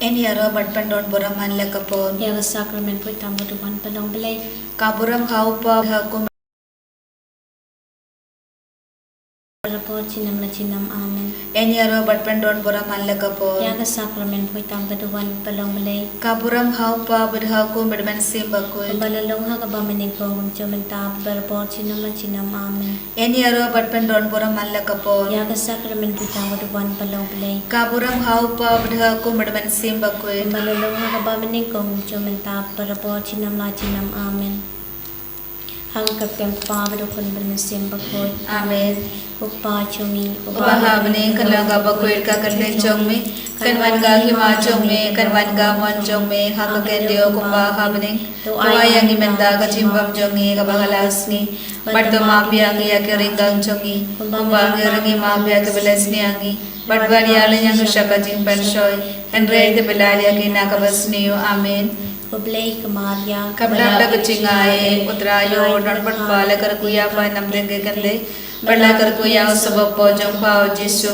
Any arrow but pendon buram han lekapon. Yaga sacrament put tamu tuhan pelong belai. Kaburam haupa hakum. Berapor cinam la cinam amen. Any arrow but pendon buram han lekapon. Yaga sacrament put tamu tuhan pelong belai. Kaburam haupa berhakum berman simbakui. Balalong ha kabamening kong cumentap berapor cinam la cinam amen. Any arrow but pendon buram han lekapon. Yaga sacrament put tamu tuhan pelong belai. Kaburam haupa berhakum berman simbakui. Balalong ha kabamening kong cumentap berapor cinam la cinam amen. Hang kapeng pa berukun bermesim bakoi. Amen. Upa cumi. Upahabne kalanga bakuir ka kanlen chongme kanwan ga hima chongme kanwan ga mon chongme hakakendio kumpahabne tuayang imenda ka chimbam chongi ka bagalasni baddo mapiangi yakeringang chongi kumbangi rangi mapia ke belasni angi badwari alanyang shaka jimpan shoy andre te belali akina ka basniyo amen. Kublai kemaria kabla kecingay utrayo dan berpala kerkuya pa namdenge kande berla kerkuya sebab pojong pau jisu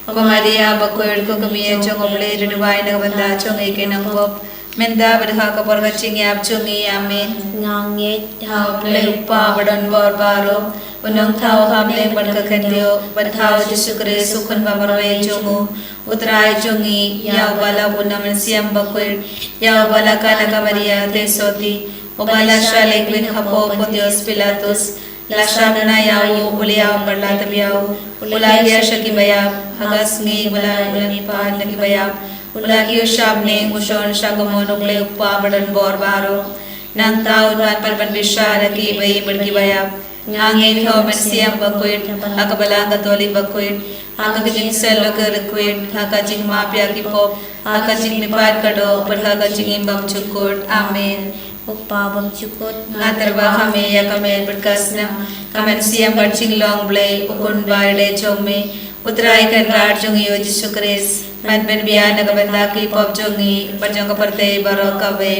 kumaria bakuir ko kamiye chong oble ridwai na banda chong eke nang pop menda berha kapor kecing yap chongi amen nganget thau ple upa badan bor baro unang thau hamle barka kandyo bathau jisu kre sukhan bamarwe chongu utrai chongi yaw bala punaman siam bakuir yaw bala kana kamaria te soti ubala shalek lin hapo Pontius Pilatus lashamna yaw uliyaw barla tabiyaw ulagya shakibaya hagas ngi bala ulani pan nagibaya ulagyo shamne ushon shagomon uple uppa badan bor baro nang tau nuan parban bishara ki bai bargibaya ngangin ho mensiam bakuir akabala katoli bakuir hakajing selo kerkuir hakajing mapya ki pop hakajing nipat kado hakajing imbam cukut amen. Upa bam cukut ngaterba kami ya kami berkasna kamen siam bercing long blay ukun barde chome utrai kan rar jongi o Jisu Kris pan ben biya nagabanda ki pop jongi berjong kaparte baro kabe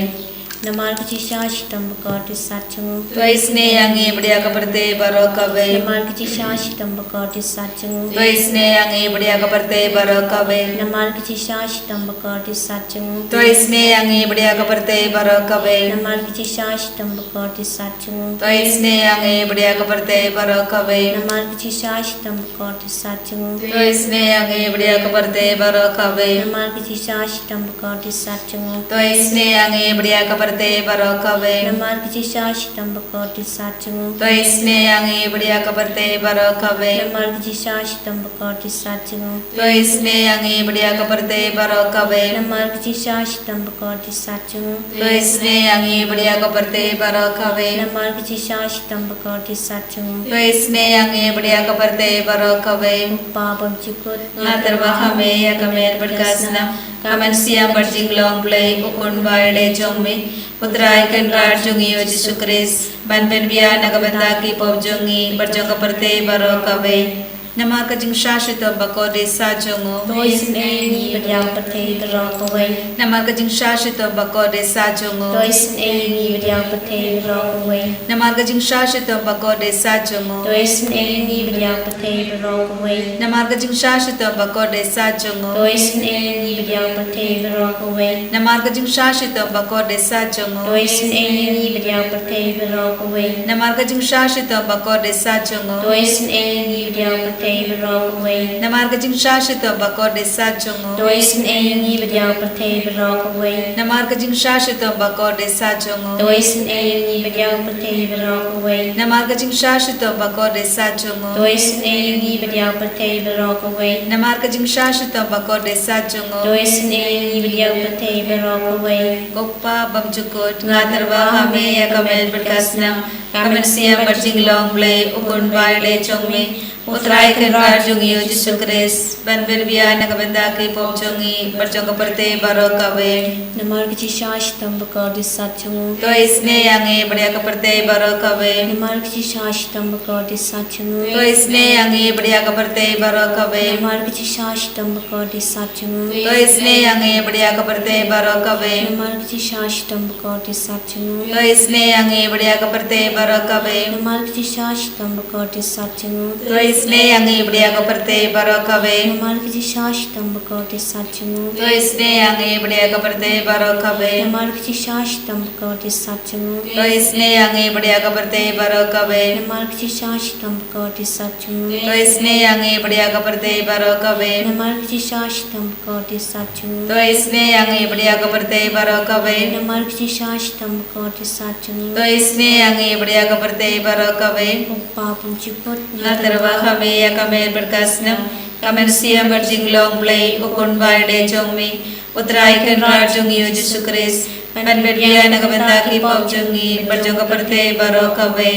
Namar kecisa hitam bekati sacung. Tuisne yang ibdia kaparte baro kabe Namar kecisa hitam bekati sacung. Tuisne yang ibdia kaparte baro kabe Namar kecisa hitam bekati sacung. Tuisne yang ibdia kaparte baro kabe Namar kecisa hitam bekati sacung. Tuisne yang ibdia kaparte baro kabe Namar kecisa hitam bekati sacung. Tuisne yang ibdia kaparte baro kabe Namar kecisa hitam bekati sacung. Tuisne yang ibdia kaparte baro kabe Namar kecisa hitam bekati sacung. Tuisne yang ibdia kaparte baro kabe Namar kecisa hitam bekati sacung. Tuisne yang ibdia kaparte baro kabe Namar kecisa hitam bekati sacung. Tuisne yang ibdia kaparte baro kabe Namar kecisa hitam bekati sacung. Tuisne yang ibdia kaparte baro kabe Upa bam cukut ngaterba kami ya kami berkasna kamen siam berjing long play ukun baile jongme utrai kan rar jongi o Jisu Kris ban ben biya nagabanda ki pop jongi berjong kaparte baro kabe nama kajing shashito bakode sa jongo Toisne ni beriang pete berok away. nama kajing shashito bakode sa jongo Toisne ni beriang pete berok away. nama kajing shashito bakode sa jongo Toisne ni beriang pete berok away. nama kajing shashito bakode sa jongo Toisne ni beriang pete berok away. nama kajing shashito bakode sa jongo Toisne ni beriang pete berok away. nama kajing shashito bakode sa jongo Toisne ni beriang pete berok away. nama kajing shashito bakode sa jongo Toisne ni beriang pete berok away. nama kajing shashito bakode sa jongo Toisne ni beriang pete berok away. nama kajing shashito bakode sa jongo Toisne ni beriang pete berok away. nama kajing shashito bakode sa jongo Toisne ni beriang pete berok away. Goppa bamjukut ngaterba kami ya kamel berkasna kamen siam berjing long play ukun baile chongme utrai kan rar jongi o Jisu Kris ban ben biya nagabanda ki pop jongi berjong kaparte baro kabe Namar kecisa hitam bekati sacung. Tuisne yang ibdia kaparte baro kabe Namar kecisa hitam bekati sacung. Tuisne yang ibdia kaparte baro kabe Namar kecisa hitam bekati sacung. Tuisne yang ibdia kaparte baro kabe Namar kecisa hitam bekati sacung. Tuisne yang ibdia kaparte baro kabe Namar kecisa hitam bekati sacung. Tuisne इसने अंगे बढ़िया का परते बरो कवे नमाल किसी शाश्तम बकोटे सचनु तो इसने अंगे बढ़िया का परते बरो कवे नमाल किसी शाश्तम बकोटे सचनु तो इसने अंगे बढ़िया का परते बरो कवे नमाल किसी शाश्तम बकोटे सचनु तो इसने अंगे बढ़िया का परते बरो कवे नमाल किसी शाश्तम बकोटे सचनु तो इसने अंगे बढ़िया का परते बरो कवे नमाल किसी शाश्तम बकोटे सचनु तो इसने अंगे बढ़िया का परते बरो कवे Upapun ciput na terwa kami ya kami berkasna kami siam berjinglong play ukun baide jongmi utrai kan rajungi Yesus Kristus pan berdia na kabentaki pokjungi berjong kaperte baro kawe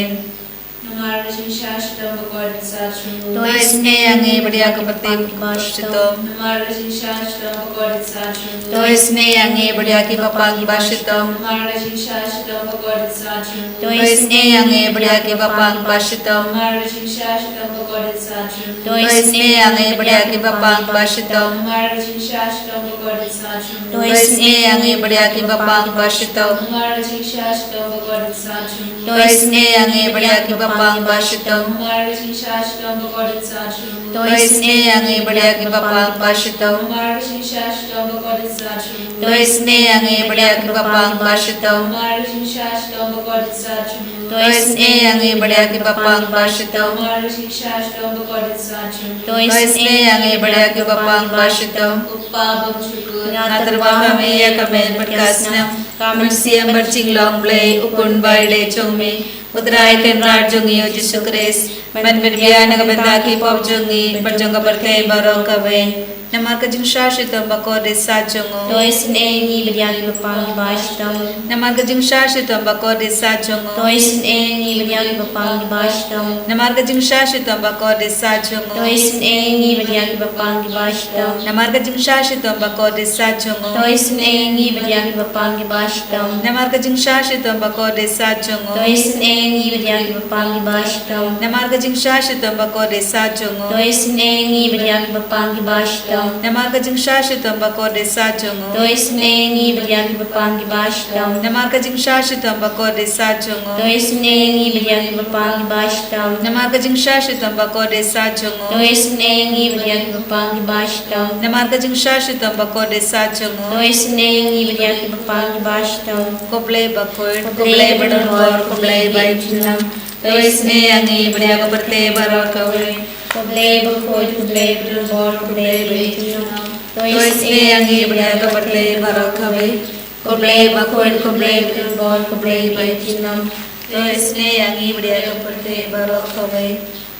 हमारा शिशाश्रम भगवान साचु तो इसने अंगे बढ़िया kaperte bashito हमारा शिशाश्रम भगवान साचु तो इसने अंगे बढ़िया की papang bashito हमारा शिशाश्रम भगवान साचु तो इसने अंगे बढ़िया की papang bashito हमारा शिशाश्रम भगवान साचु तो इसने अंगे बढ़िया की papang bashito हमारा शिशाश्रम भगवान साचु तो इसने अंगे बढ़िया की papang bashito हमारा शिशाश्रम भगवान साचु तो इसने अंगे बढ़िया की papang bashito हमारा शिशाश्रम भगवान साचु तो इसने अंगे बढ़िया की papang bashito हमारा शिशाश्रम भगवान साचु तो इसने अंगे बढ़िया की papang bashito हमारा शिशाश्रम भगवान साचु तो इसने अंगे बढ़िया की papang bashito हमारा शिशाश्रम भगवान साचु तो इसने अंगे बढ़िया की papang bashito Upabang syukur na terwa kami ya kami berkasna kami siam berjinglong play ukun baide jongmi utrai kan rajungi Yesus Kristus man berdia na kabentaki pokjungi berjong kaperte baro kawe nama kajing shashita bakode sajongo तो इसने नी बढ़िया की बपांग बाश्तम nama kajing shashita bakode sajongo तो इसने नी बढ़िया की बपांग बाश्तम nama kajing shashita bakode sajongo तो इसने नी बढ़िया की बपांग बाश्तम nama kajing shashita bakode sajongo तो इसने नी बढ़िया की बपांग बाश्तम nama kajing shashita bakode sajongo तो इसने नी बढ़िया की बपांग बाश्तम nama kajing shashita bakode sajongo तो इसने नी बढ़िया की बपांग बाश्तम nama kajing shashita bakode sajongo तो इसने नी बढ़िया की बपांग बाश्तम nama kajing shashita bakode sajongo तो इसने नी बढ़िया की बपांग बाश्तम nama kajing shashita bakode sajongo तो इसने नी बढ़िया की बपांग बाश्तम nama kajing shashita bakode sajongo तो इसने नी बढ़िया की बपांग बाश्तम kople bakoy kople bador kople baichinam to isne angi बढ़िया को परते बरो कवे Kublai bakoi kublai berbor kublai betina. तो इसने अंगी बढ़िया को परते बरो कवे kople bakoy kople berbor kublai betina. तो इसने अंगी बढ़िया को परते बरो कवे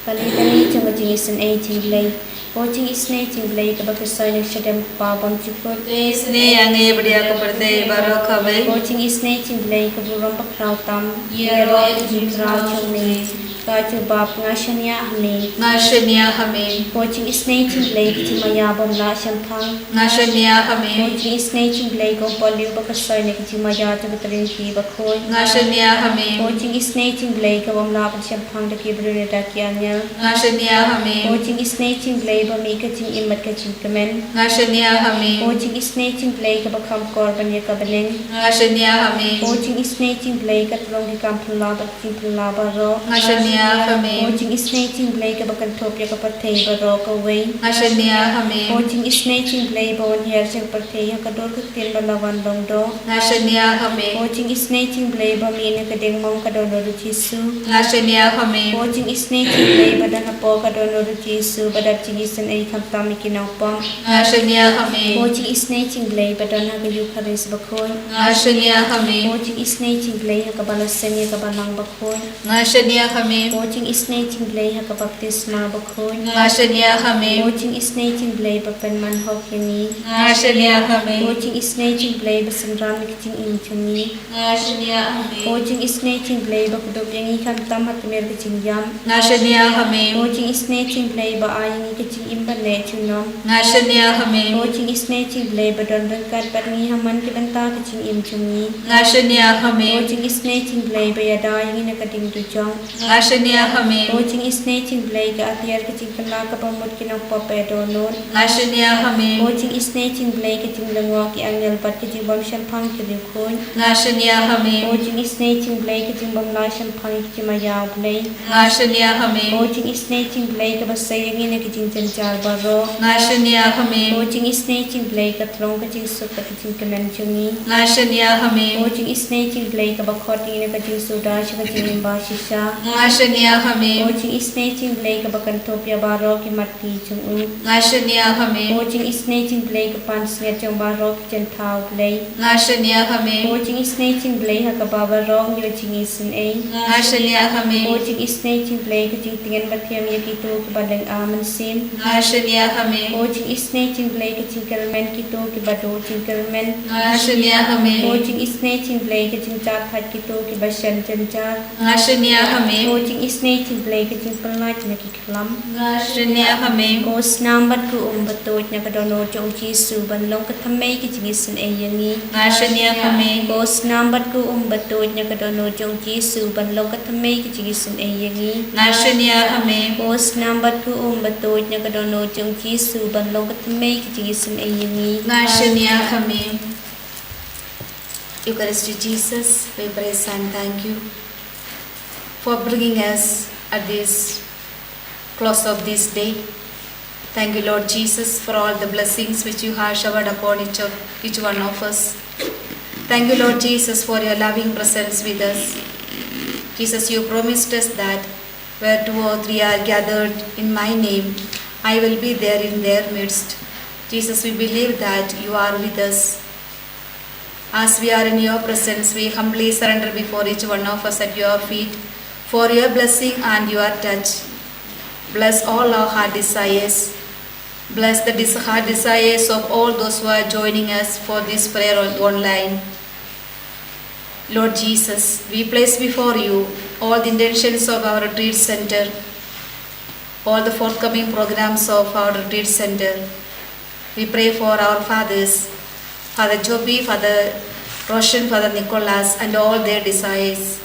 Kali kali jangan jenisan tingglai. Coaching isne tingglai kabak soinek sedem pabam cukup. तो इसने अंगी बढ़िया को परते बरो कवे Coaching isne tingglai kaburam pakrau tam. Yero jimrau chumni. Kacu bab ngasanya hame. ngashania hame Coaching isne tingglai kicimaya bom la shampang. ngashania hame Coaching isne tingglai ko poliu bak soinek kicimaya tabutrin ki bakoi. ngashania hame Coaching isne tingglai kabom la shampang daki brune dakianya. ngashania hame Coaching snatching play ba mi kaching imat kaching kamen. ngashania hame Coaching snatching play ka bakam korban ya kabaling. ngashania hame Coaching snatching play ka tulong di kampung la ba ting la ba ro. ngashania hame Coaching snatching play ka bakan top ya ka patay ba ro ka way. ngashania hame Coaching snatching play ba wan her sa patay ya ka dor ka tin ba lawan long do. ngashania hame Coaching snatching play ba mi na ka ding mong ka do no jisu. ngashania hame Coaching snatching play ba na po ka do no jisu ba da jingisan ay kamtami kinawpang. ngashania hame Coaching snatching play ba da na kayu karis bakoy. ngashania hame Coaching snatching play ha kabalasan ya kabalang bakoy. ngashania hame Coaching snatching play ha kabaptisma bakoy. ngashania hame Coaching snatching play ba penman hokini. ngashania hame Coaching snatching play ba sindram kiching inchuni. ngashania hame Coaching snatching play ba kudop yang ikan tamat mer kiching yam. ngashania hame Coaching snatching play ba ayang kiching ching imbane chunom ngashania hame o ching isne ching ble badon dan kat patni haman ke banta ke ching im chungi ngashania o hame ching isne ching ble bayada yin na kading tu chong ngashania hame o ching isne ching ble ke atiar ke ching kala ka pamut ke nok pape donon ngashania hame o ching isne ching ble ke ching langwa ki angel pat ke ching bom sham phang ke khoi ngashania hame o ching isne ching ble ke ching bom la sham phang ke ma yaw ble ngashania hame o ching isne ching ble ke basai yin ke ching chen char baro ngashania hame o ching isne ching ble ke thlong ke ching su ka ching kemen chungi ngashania hame o ching isne ching ble ke bakhot yin ke ching su da shi ke ching ba shisha ngashania hame o ching isne ching ble ke bakan thopya baro ke mati chung u ngashania hame o ching isne ching ble ke pan snge chung baro ke chen thau ble ngashania hame o ching isne ching ble ha ka ba baro ngi ching isin e ngashania hame o ching isne ching ble ke ching tingen ba thiam ye ki tu ke badeng aman sim ngashania hame o ching isne ching ble ke ching kelmen ki tu ke bado ching kelmen ngashania hame o ching isne ching ble ke ching chat phat ki tu ke bashan chen char ngashania hame o ching isne ching ble ke ching palnat na ki khlam ngashania hame o snam bat ku batoj na ka dono chong chi su ban long ka thamme ki ching isin e yangi ngashania hame o snam bat ku batoj na ka dono chong chi su ban long ka thamme ki ching isin e yangi ngashania hame o snam bat ku batoj na ka dono chong chi su ban long ka thamme ki ching isin e yangi ngashania hame. Eucharistic Jesus, we praise and thank you for bringing us at this close of this day. Thank you, Lord Jesus, for all the blessings which you have showered upon each one of us. Thank you, Lord Jesus, for your loving presence with us. Jesus, you promised us that where 2 or 3 are gathered in my name, I will be there in their midst. Jesus, we believe that you are with us. As we are in your presence, we humbly surrender before each one of us at your feet for your blessing and your touch. Bless all our heart desires. Bless the heart desires of all those who are joining us for this prayer online. Lord Jesus, we place before you all the intentions of our retreat center, all the forthcoming programs of our retreat center. We pray for our fathers, Father Joby, Father Roshan, Father Nicholas, and all their desires.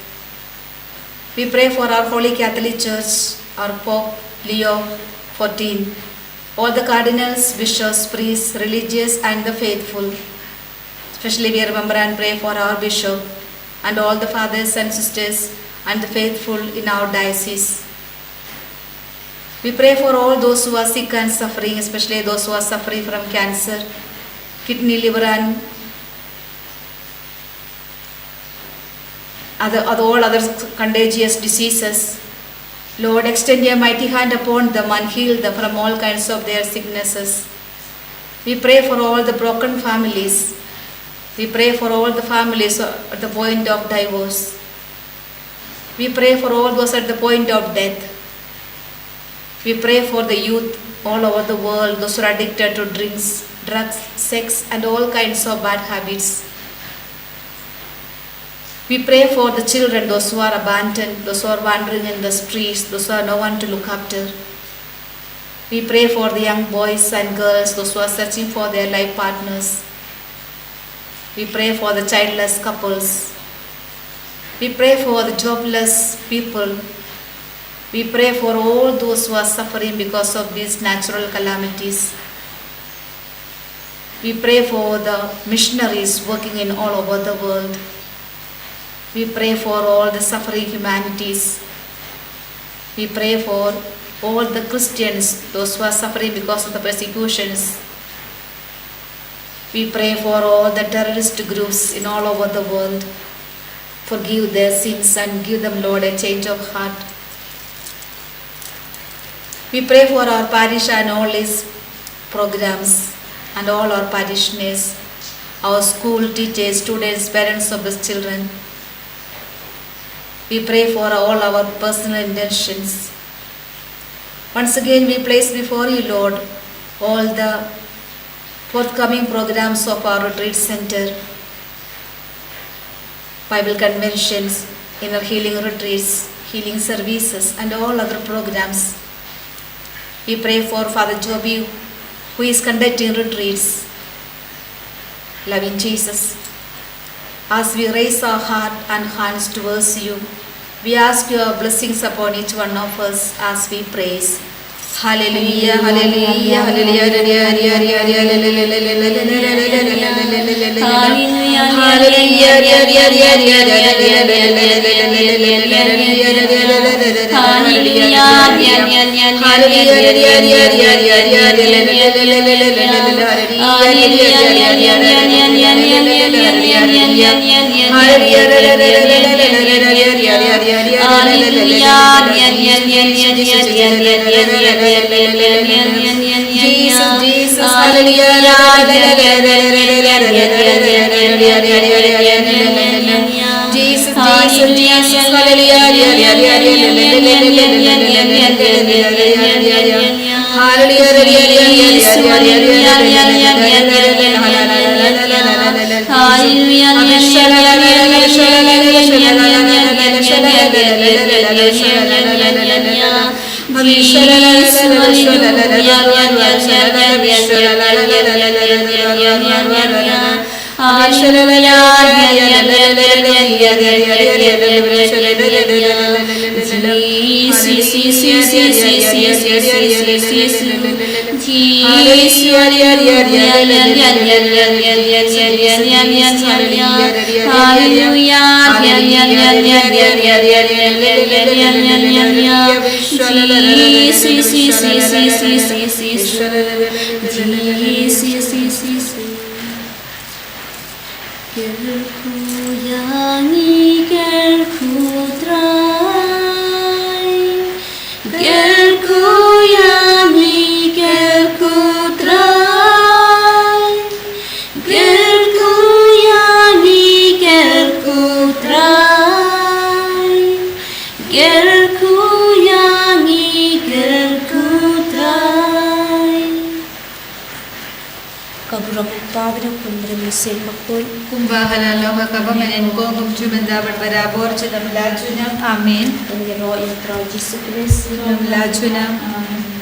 We pray for our Holy Catholic Church, our Pope Leo XIV, all the cardinals, bishops, priests, religious, and the faithful. Especially we remember and pray for our bishop and all the fathers and sisters and the faithful in our diocese. We pray for all those who are sick and suffering, especially those who are suffering from cancer, kidney, liver, and all other contagious diseases. Lord, extend your mighty hand upon them and heal them from all kinds of their sicknesses. We pray for all the broken families. We pray for all the families at the point of divorce. We pray for all those at the point of death. We pray for the youth all over the world, those who are addicted to drinks, drugs, sex, and all kinds of bad habits. We pray for the children, those who are abandoned, those who are wandering in the streets, those who have no one to look after. We pray for the young boys and girls, those who are searching for their life partners. We pray for the childless couples. We pray for the jobless people. We pray for all those who are suffering because of these natural calamities. We pray for the missionaries working in all over the world. We pray for all the suffering humanities. We pray for all the Christians, those who are suffering because of the persecutions. We pray for all the terrorist groups in all over the world. Forgive their sins and give them, Lord, a change of heart. We pray for our parish and all its programs and all our parishioners, our school teachers, students, parents of the children. We pray for all our personal intentions. Once again, we place before you, Lord, all the forthcoming programs of our retreat center, Bible conventions, inner healing retreats, healing services, and all other programs. We pray for Father Joby, who is conducting retreats. Loving Jesus, as we raise our heart and hands towards you, we ask your blessings upon each one of us as we praise. Hallelujah, hallelujah, hallelujah, Jesus, kumbahan Allah kabamanin ko magjumandaban barabor chidam lajunam amen Ang gero yung Pro Jesus Christ. lajunam